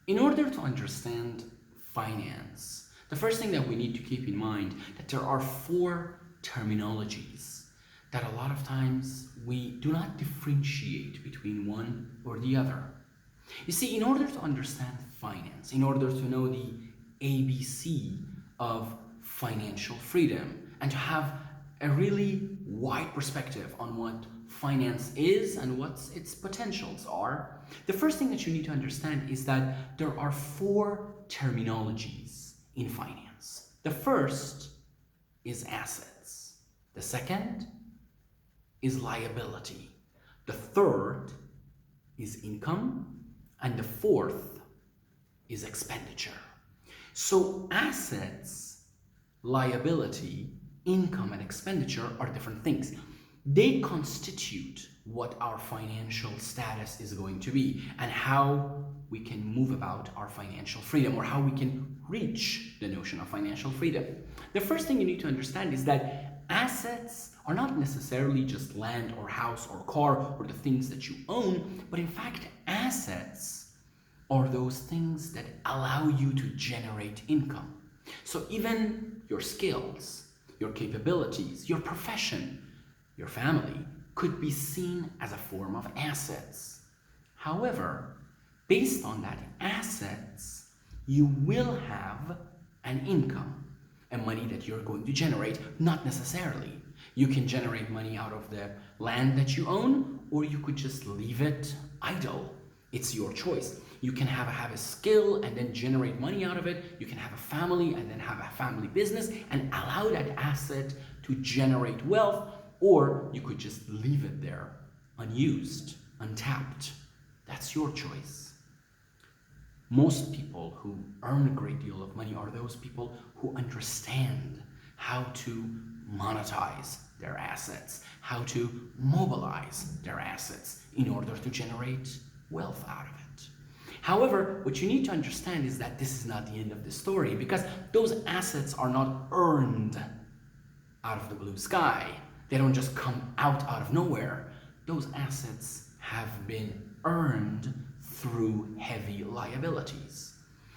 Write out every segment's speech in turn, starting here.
In order to understand finance, the first thing that we need to keep in mind that there are four terminologies that a lot of times we do not differentiate between one or the other. You see, in order to understand finance, in order to know the ABC of financial freedom and to have a really wide perspective on what finance is and what its potentials are, the first thing that you need to understand is that there are four terminologies in finance. The first is assets. The second is liability. The third is income. And the fourth is expenditure. So assets, liability, income, and expenditure are different things. They constitute what our financial status is going to be and how we can move about our financial freedom or how we can reach the notion of financial freedom. The first thing you need to understand is that assets are not necessarily just land or house or car or the things that you own, but in fact, assets are those things that allow you to generate income. So even your skills, your capabilities, your profession, your family could be seen as a form of assets. However, based on that assets, you will have an income, a money that you're going to generate, not necessarily. You can generate money out of the land that you own, or you could just leave it idle. It's your choice. You can have a skill and then generate money out of it. You can have a family and then have a family business and allow that asset to generate wealth, or you could just leave it there unused, untapped. That's your choice. Most people who earn a great deal of money are those people who understand how to monetize their assets, how to mobilize their assets in order to generate wealth out of it. However, what you need to understand is that this is not the end of the story, because those assets are not earned out of the blue sky. They don't just come out of nowhere. Those assets have been earned through heavy liabilities.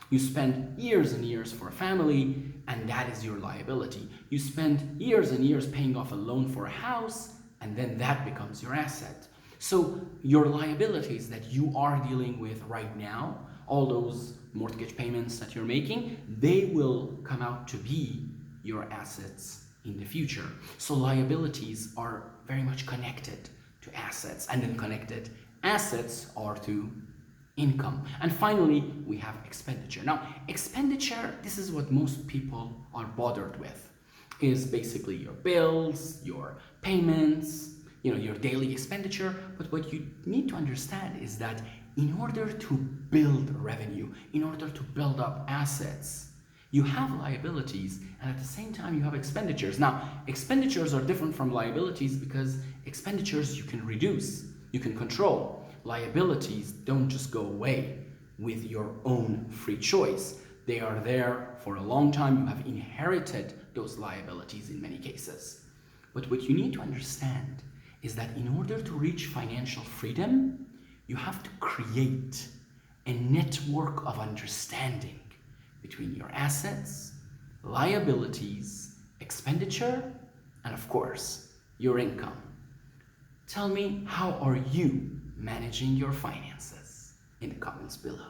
You spend years and years for a family, and that is your liability. You spend years and years paying off a loan for a house, and then that becomes your asset. So your liabilities that you are dealing with right now, all those mortgage payments that you're making, they will come out to be your assets in the future. So liabilities are very much connected to assets, and then connected assets are to income. And finally, we have expenditure. Now, expenditure, this is what most people are bothered with, is basically your bills, your payments, your daily expenditure. But what you need to understand is that in order to build revenue, in order to build up assets, you have liabilities, and at the same time you have expenditures. Now, expenditures are different from liabilities because expenditures you can reduce, you can control. Liabilities don't just go away with your own free choice. They are there for a long time. You have inherited those liabilities in many cases. But what you need to understand is that in order to reach financial freedom, you have to create a network of understanding between your assets, liabilities, expenditure, and of course, your income. Tell me, how are you managing your finances in the comments below?